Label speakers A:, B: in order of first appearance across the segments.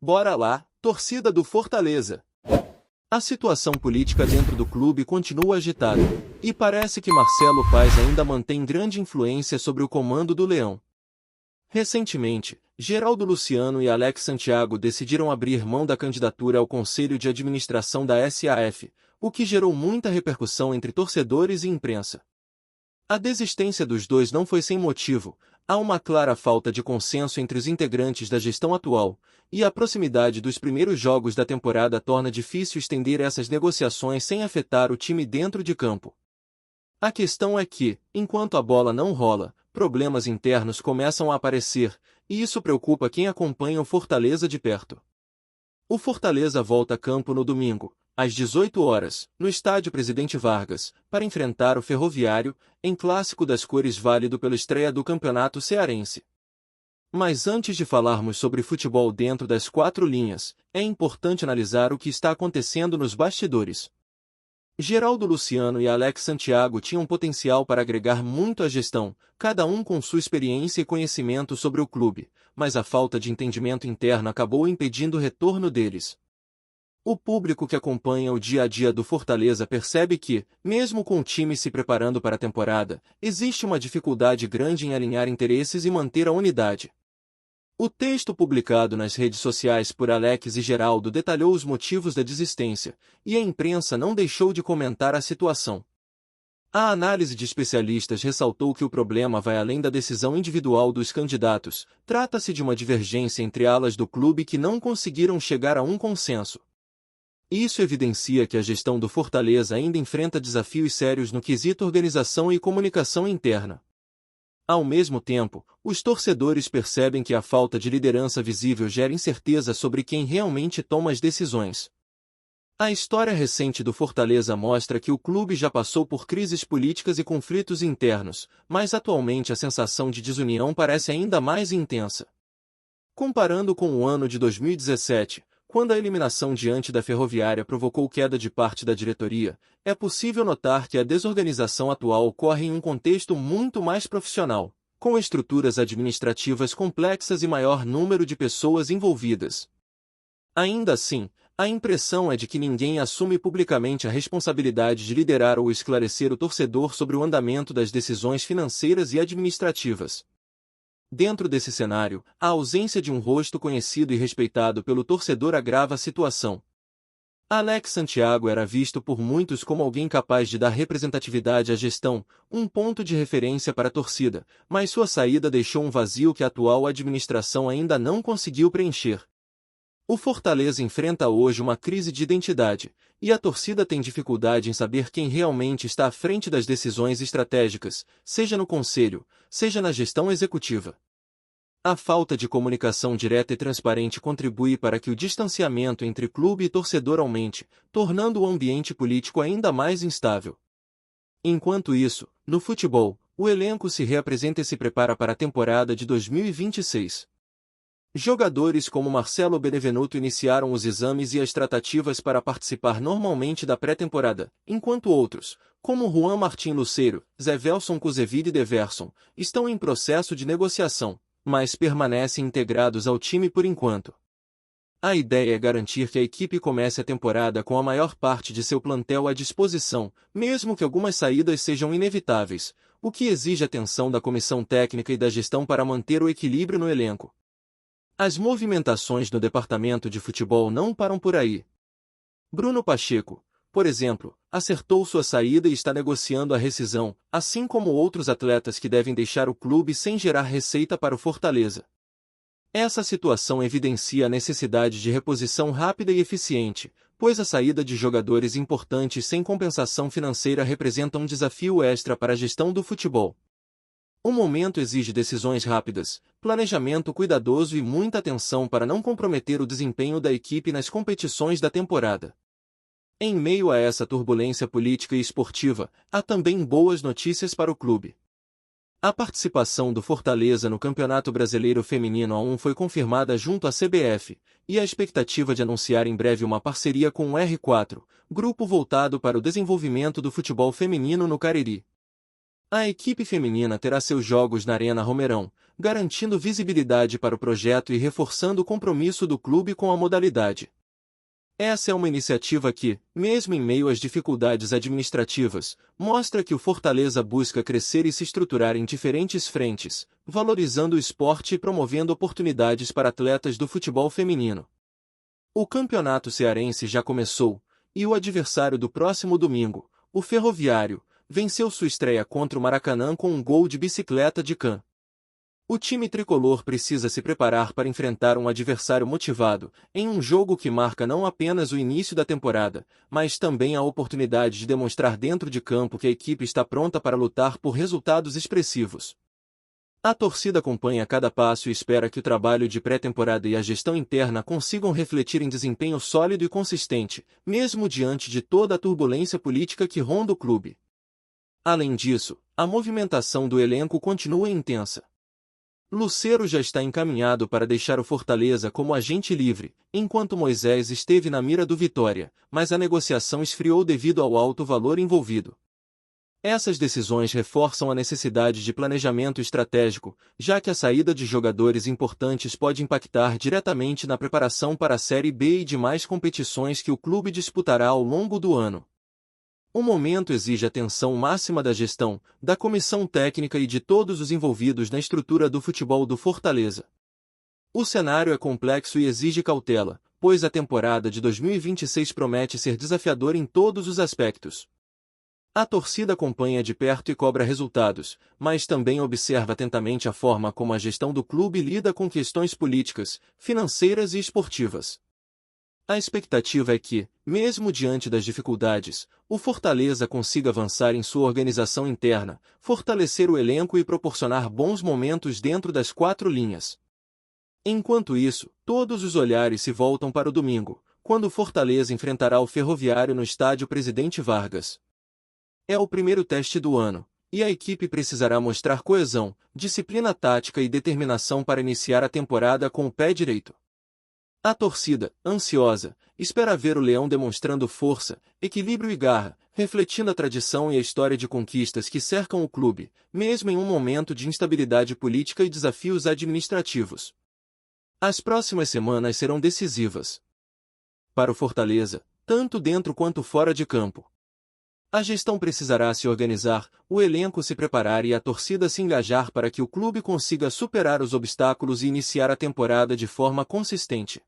A: Bora lá, torcida do Fortaleza! A situação política dentro do clube continua agitada, e parece que Marcelo Paes ainda mantém grande influência sobre o comando do Leão. Recentemente, Geraldo Luciano e Alex Santiago decidiram abrir mão da candidatura ao Conselho de Administração da SAF, o que gerou muita repercussão entre torcedores e imprensa. A desistência dos dois não foi sem motivo, há uma clara falta de consenso entre os integrantes da gestão atual, e a proximidade dos primeiros jogos da temporada torna difícil estender essas negociações sem afetar o time dentro de campo. A questão é que, enquanto a bola não rola, problemas internos começam a aparecer, e isso preocupa quem acompanha o Fortaleza de perto. O Fortaleza volta a campo no domingo, às 18 horas, no estádio Presidente Vargas, para enfrentar o Ferroviário, em clássico das cores válido pela estreia do Campeonato Cearense. Mas antes de falarmos sobre futebol dentro das quatro linhas, é importante analisar o que está acontecendo nos bastidores. Geraldo Luciano e Alex Santiago tinham potencial para agregar muito à gestão, cada um com sua experiência e conhecimento sobre o clube, mas a falta de entendimento interno acabou impedindo o retorno deles. O público que acompanha o dia a dia do Fortaleza percebe que, mesmo com o time se preparando para a temporada, existe uma dificuldade grande em alinhar interesses e manter a unidade. O texto publicado nas redes sociais por Alex e Geraldo detalhou os motivos da desistência, e a imprensa não deixou de comentar a situação. A análise de especialistas ressaltou que o problema vai além da decisão individual dos candidatos, trata-se de uma divergência entre alas do clube que não conseguiram chegar a um consenso. Isso evidencia que a gestão do Fortaleza ainda enfrenta desafios sérios no quesito organização e comunicação interna. Ao mesmo tempo, os torcedores percebem que a falta de liderança visível gera incerteza sobre quem realmente toma as decisões. A história recente do Fortaleza mostra que o clube já passou por crises políticas e conflitos internos, mas atualmente a sensação de desunião parece ainda mais intensa. Comparando com o ano de 2017, quando a eliminação diante da Ferroviária provocou queda de parte da diretoria, é possível notar que a desorganização atual ocorre em um contexto muito mais profissional, com estruturas administrativas complexas e maior número de pessoas envolvidas. Ainda assim, a impressão é de que ninguém assume publicamente a responsabilidade de liderar ou esclarecer o torcedor sobre o andamento das decisões financeiras e administrativas. Dentro desse cenário, a ausência de um rosto conhecido e respeitado pelo torcedor agrava a situação. Alex Santiago era visto por muitos como alguém capaz de dar representatividade à gestão, um ponto de referência para a torcida, mas sua saída deixou um vazio que a atual administração ainda não conseguiu preencher. O Fortaleza enfrenta hoje uma crise de identidade, e a torcida tem dificuldade em saber quem realmente está à frente das decisões estratégicas, seja no conselho, seja na gestão executiva. A falta de comunicação direta e transparente contribui para que o distanciamento entre clube e torcedor aumente, tornando o ambiente político ainda mais instável. Enquanto isso, no futebol, o elenco se reapresenta e se prepara para a temporada de 2026. Jogadores como Marcelo Benevenuto iniciaram os exames e as tratativas para participar normalmente da pré-temporada, enquanto outros, como Juan Martín Luceiro, Zé Velson Cuzevide e Deverson, estão em processo de negociação, mas permanecem integrados ao time por enquanto. A ideia é garantir que a equipe comece a temporada com a maior parte de seu plantel à disposição, mesmo que algumas saídas sejam inevitáveis, o que exige atenção da comissão técnica e da gestão para manter o equilíbrio no elenco. As movimentações no departamento de futebol não param por aí. Bruno Pacheco, por exemplo, acertou sua saída e está negociando a rescisão, assim como outros atletas que devem deixar o clube sem gerar receita para o Fortaleza. Essa situação evidencia a necessidade de reposição rápida e eficiente, pois a saída de jogadores importantes sem compensação financeira representa um desafio extra para a gestão do futebol. O momento exige decisões rápidas, planejamento cuidadoso e muita atenção para não comprometer o desempenho da equipe nas competições da temporada. Em meio a essa turbulência política e esportiva, há também boas notícias para o clube. A participação do Fortaleza no Campeonato Brasileiro Feminino A1 foi confirmada junto à CBF, e a expectativa de anunciar em breve uma parceria com o R4, grupo voltado para o desenvolvimento do futebol feminino no Cariri. A equipe feminina terá seus jogos na Arena Romeirão, garantindo visibilidade para o projeto e reforçando o compromisso do clube com a modalidade. Essa é uma iniciativa que, mesmo em meio às dificuldades administrativas, mostra que o Fortaleza busca crescer e se estruturar em diferentes frentes, valorizando o esporte e promovendo oportunidades para atletas do futebol feminino. O campeonato cearense já começou, e o adversário do próximo domingo, o Ferroviário, venceu sua estreia contra o Maracanã com um gol de bicicleta de Can. O time tricolor precisa se preparar para enfrentar um adversário motivado, em um jogo que marca não apenas o início da temporada, mas também a oportunidade de demonstrar dentro de campo que a equipe está pronta para lutar por resultados expressivos. A torcida acompanha cada passo e espera que o trabalho de pré-temporada e a gestão interna consigam refletir em desempenho sólido e consistente, mesmo diante de toda a turbulência política que ronda o clube. Além disso, a movimentação do elenco continua intensa. Lucero já está encaminhado para deixar o Fortaleza como agente livre, enquanto Moisés esteve na mira do Vitória, mas a negociação esfriou devido ao alto valor envolvido. Essas decisões reforçam a necessidade de planejamento estratégico, já que a saída de jogadores importantes pode impactar diretamente na preparação para a Série B e demais competições que o clube disputará ao longo do ano. O momento exige atenção máxima da gestão, da comissão técnica e de todos os envolvidos na estrutura do futebol do Fortaleza. O cenário é complexo e exige cautela, pois a temporada de 2026 promete ser desafiadora em todos os aspectos. A torcida acompanha de perto e cobra resultados, mas também observa atentamente a forma como a gestão do clube lida com questões políticas, financeiras e esportivas. A expectativa é que, mesmo diante das dificuldades, o Fortaleza consiga avançar em sua organização interna, fortalecer o elenco e proporcionar bons momentos dentro das quatro linhas. Enquanto isso, todos os olhares se voltam para o domingo, quando o Fortaleza enfrentará o Ferroviário no estádio Presidente Vargas. É o primeiro teste do ano, e a equipe precisará mostrar coesão, disciplina tática e determinação para iniciar a temporada com o pé direito. A torcida, ansiosa, espera ver o Leão demonstrando força, equilíbrio e garra, refletindo a tradição e a história de conquistas que cercam o clube, mesmo em um momento de instabilidade política e desafios administrativos. As próximas semanas serão decisivas para o Fortaleza, tanto dentro quanto fora de campo. A gestão precisará se organizar, o elenco se preparar e a torcida se engajar para que o clube consiga superar os obstáculos e iniciar a temporada de forma consistente.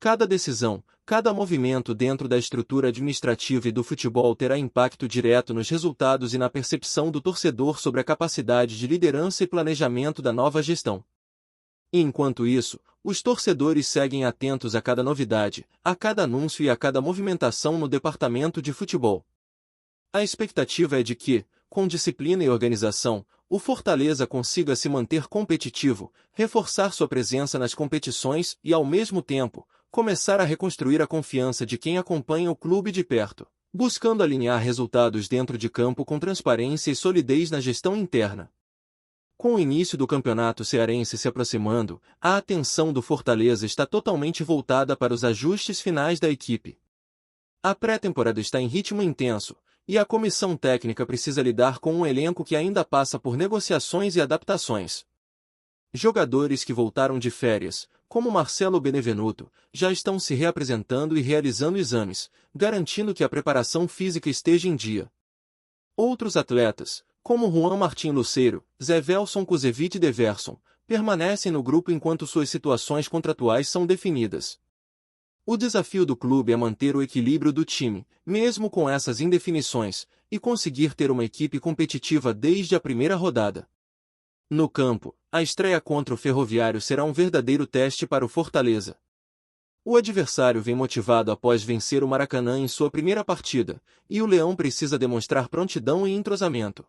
A: Cada decisão, cada movimento dentro da estrutura administrativa e do futebol terá impacto direto nos resultados e na percepção do torcedor sobre a capacidade de liderança e planejamento da nova gestão. E enquanto isso, os torcedores seguem atentos a cada novidade, a cada anúncio e a cada movimentação no departamento de futebol. A expectativa é de que, com disciplina e organização, o Fortaleza consiga se manter competitivo, reforçar sua presença nas competições e, ao mesmo tempo, começar a reconstruir a confiança de quem acompanha o clube de perto, buscando alinhar resultados dentro de campo com transparência e solidez na gestão interna. Com o início do campeonato cearense se aproximando, a atenção do Fortaleza está totalmente voltada para os ajustes finais da equipe. A pré-temporada está em ritmo intenso, e a comissão técnica precisa lidar com um elenco que ainda passa por negociações e adaptações. Jogadores que voltaram de férias, como Marcelo Benevenuto, já estão se reapresentando e realizando exames, garantindo que a preparação física esteja em dia. Outros atletas, como Juan Martín Lucero, Zé Velson Kuzevic e Deverson, permanecem no grupo enquanto suas situações contratuais são definidas. O desafio do clube é manter o equilíbrio do time, mesmo com essas indefinições, e conseguir ter uma equipe competitiva desde a primeira rodada. No campo, a estreia contra o Ferroviário será um verdadeiro teste para o Fortaleza. O adversário vem motivado após vencer o Maracanã em sua primeira partida, e o Leão precisa demonstrar prontidão e entrosamento.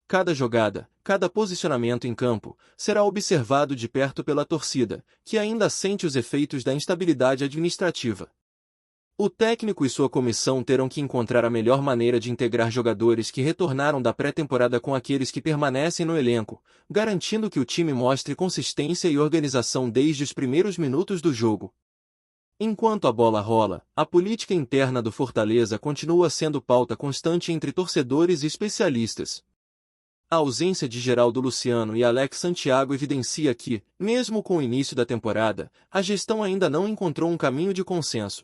A: Cada jogada, cada posicionamento em campo, será observado de perto pela torcida, que ainda sente os efeitos da instabilidade administrativa. O técnico e sua comissão terão que encontrar a melhor maneira de integrar jogadores que retornaram da pré-temporada com aqueles que permanecem no elenco, garantindo que o time mostre consistência e organização desde os primeiros minutos do jogo. Enquanto a bola rola, a política interna do Fortaleza continua sendo pauta constante entre torcedores e especialistas. A ausência de Geraldo Luciano e Alex Santiago evidencia que, mesmo com o início da temporada, a gestão ainda não encontrou um caminho de consenso.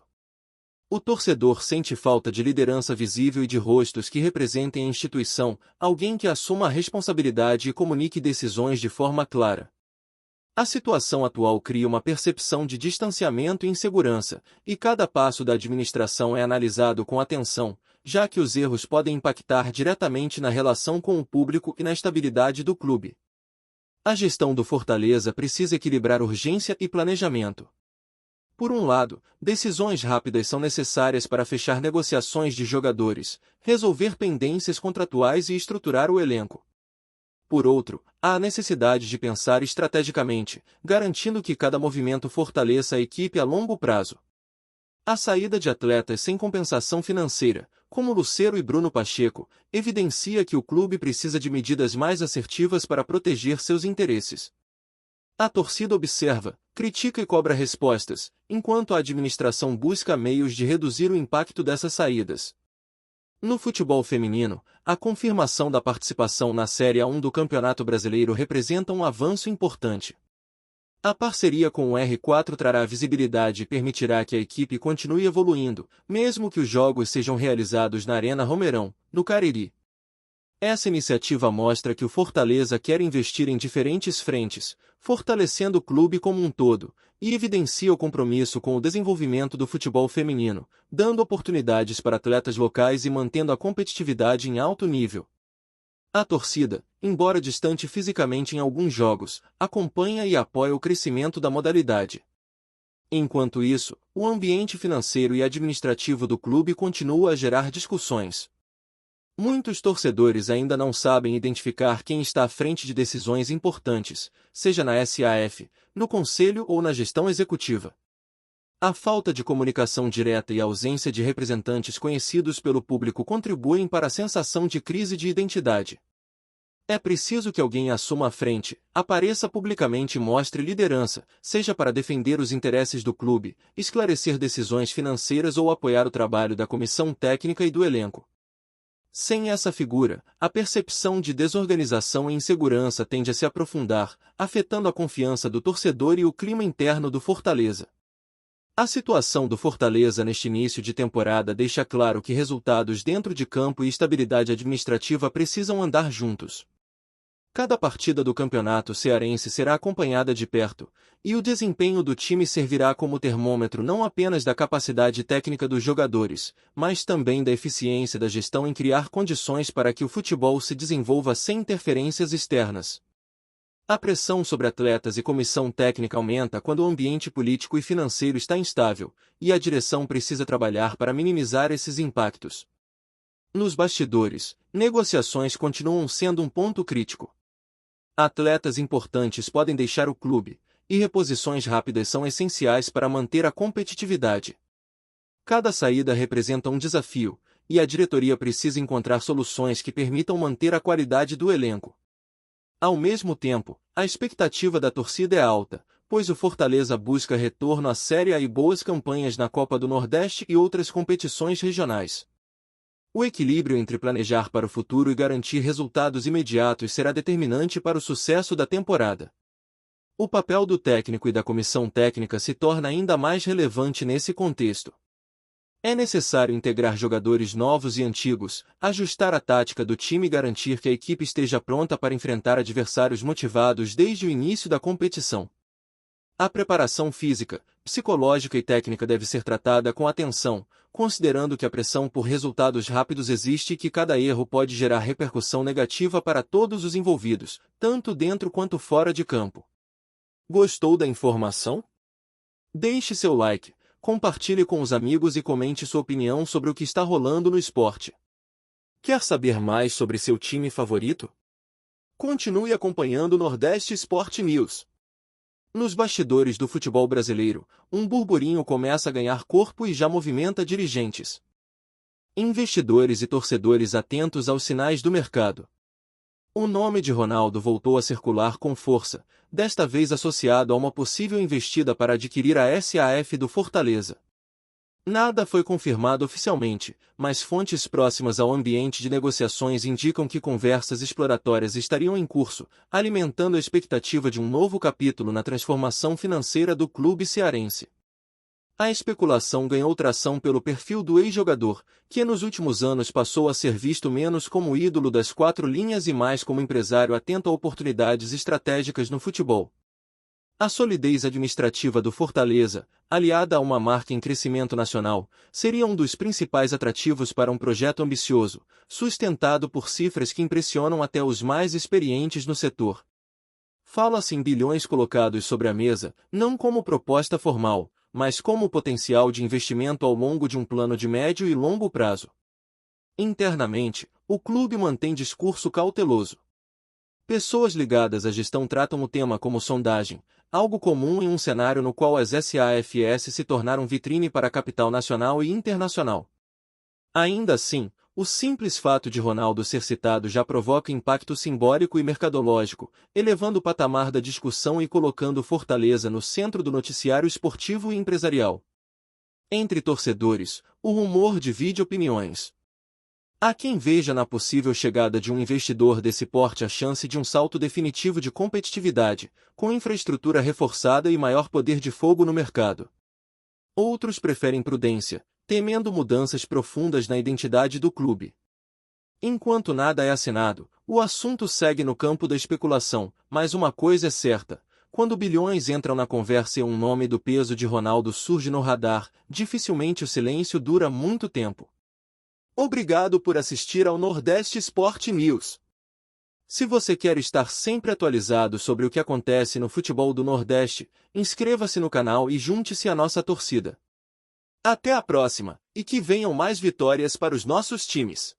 A: O torcedor sente falta de liderança visível e de rostos que representem a instituição, alguém que assuma a responsabilidade e comunique decisões de forma clara. A situação atual cria uma percepção de distanciamento e insegurança, e cada passo da administração é analisado com atenção, já que os erros podem impactar diretamente na relação com o público e na estabilidade do clube. A gestão do Fortaleza precisa equilibrar urgência e planejamento. Por um lado, decisões rápidas são necessárias para fechar negociações de jogadores, resolver pendências contratuais e estruturar o elenco. Por outro, há a necessidade de pensar estrategicamente, garantindo que cada movimento fortaleça a equipe a longo prazo. A saída de atletas sem compensação financeira, como Lucero e Bruno Pacheco, evidencia que o clube precisa de medidas mais assertivas para proteger seus interesses. A torcida observa, critica e cobra respostas, enquanto a administração busca meios de reduzir o impacto dessas saídas. No futebol feminino, a confirmação da participação na Série A1 do Campeonato Brasileiro representa um avanço importante. A parceria com o R4 trará visibilidade e permitirá que a equipe continue evoluindo, mesmo que os jogos sejam realizados na Arena Romeirão, no Cariri. Essa iniciativa mostra que o Fortaleza quer investir em diferentes frentes, fortalecendo o clube como um todo, e evidencia o compromisso com o desenvolvimento do futebol feminino, dando oportunidades para atletas locais e mantendo a competitividade em alto nível. A torcida, embora distante fisicamente em alguns jogos, acompanha e apoia o crescimento da modalidade. Enquanto isso, o ambiente financeiro e administrativo do clube continua a gerar discussões. Muitos torcedores ainda não sabem identificar quem está à frente de decisões importantes, seja na SAF, no conselho ou na gestão executiva. A falta de comunicação direta e a ausência de representantes conhecidos pelo público contribuem para a sensação de crise de identidade. É preciso que alguém assuma a frente, apareça publicamente e mostre liderança, seja para defender os interesses do clube, esclarecer decisões financeiras ou apoiar o trabalho da comissão técnica e do elenco. Sem essa figura, a percepção de desorganização e insegurança tende a se aprofundar, afetando a confiança do torcedor e o clima interno do Fortaleza. A situação do Fortaleza neste início de temporada deixa claro que resultados dentro de campo e estabilidade administrativa precisam andar juntos. Cada partida do campeonato cearense será acompanhada de perto, e o desempenho do time servirá como termômetro não apenas da capacidade técnica dos jogadores, mas também da eficiência da gestão em criar condições para que o futebol se desenvolva sem interferências externas. A pressão sobre atletas e comissão técnica aumenta quando o ambiente político e financeiro está instável, e a direção precisa trabalhar para minimizar esses impactos. Nos bastidores, negociações continuam sendo um ponto crítico. Atletas importantes podem deixar o clube, e reposições rápidas são essenciais para manter a competitividade. Cada saída representa um desafio, e a diretoria precisa encontrar soluções que permitam manter a qualidade do elenco. Ao mesmo tempo, a expectativa da torcida é alta, pois o Fortaleza busca retorno à Série A e boas campanhas na Copa do Nordeste e outras competições regionais. O equilíbrio entre planejar para o futuro e garantir resultados imediatos será determinante para o sucesso da temporada. O papel do técnico e da comissão técnica se torna ainda mais relevante nesse contexto. É necessário integrar jogadores novos e antigos, ajustar a tática do time e garantir que a equipe esteja pronta para enfrentar adversários motivados desde o início da competição. A preparação física, psicológica e técnica deve ser tratada com atenção, considerando que a pressão por resultados rápidos existe e que cada erro pode gerar repercussão negativa para todos os envolvidos, tanto dentro quanto fora de campo. Gostou da informação? Deixe seu like, compartilhe com os amigos e comente sua opinião sobre o que está rolando no esporte. Quer saber mais sobre seu time favorito? Continue acompanhando o Nordeste Sport News. Nos bastidores do futebol brasileiro, um burburinho começa a ganhar corpo e já movimenta dirigentes, investidores e torcedores atentos aos sinais do mercado. O nome de Ronaldo voltou a circular com força, desta vez associado a uma possível investida para adquirir a SAF do Fortaleza. Nada foi confirmado oficialmente, mas fontes próximas ao ambiente de negociações indicam que conversas exploratórias estariam em curso, alimentando a expectativa de um novo capítulo na transformação financeira do clube cearense. A especulação ganhou tração pelo perfil do ex-jogador, que nos últimos anos passou a ser visto menos como ídolo das quatro linhas e mais como empresário atento a oportunidades estratégicas no futebol. A solidez administrativa do Fortaleza, aliada a uma marca em crescimento nacional, seria um dos principais atrativos para um projeto ambicioso, sustentado por cifras que impressionam até os mais experientes no setor. Fala-se em bilhões colocados sobre a mesa, não como proposta formal, mas como potencial de investimento ao longo de um plano de médio e longo prazo. Internamente, o clube mantém discurso cauteloso. Pessoas ligadas à gestão tratam o tema como sondagem, algo comum em um cenário no qual as SAFs se tornaram vitrine para a capital nacional e internacional. Ainda assim, o simples fato de Ronaldo ser citado já provoca impacto simbólico e mercadológico, elevando o patamar da discussão e colocando Fortaleza no centro do noticiário esportivo e empresarial. Entre torcedores, o rumor divide opiniões. Há quem veja na possível chegada de um investidor desse porte a chance de um salto definitivo de competitividade, com infraestrutura reforçada e maior poder de fogo no mercado. Outros preferem prudência, temendo mudanças profundas na identidade do clube. Enquanto nada é assinado, o assunto segue no campo da especulação, mas uma coisa é certa: quando bilhões entram na conversa e um nome do peso de Ronaldo surge no radar, dificilmente o silêncio dura muito tempo. Obrigado por assistir ao Nordeste Sport News. Se você quer estar sempre atualizado sobre o que acontece no futebol do Nordeste, inscreva-se no canal e junte-se à nossa torcida. Até a próxima, e que venham mais vitórias para os nossos times.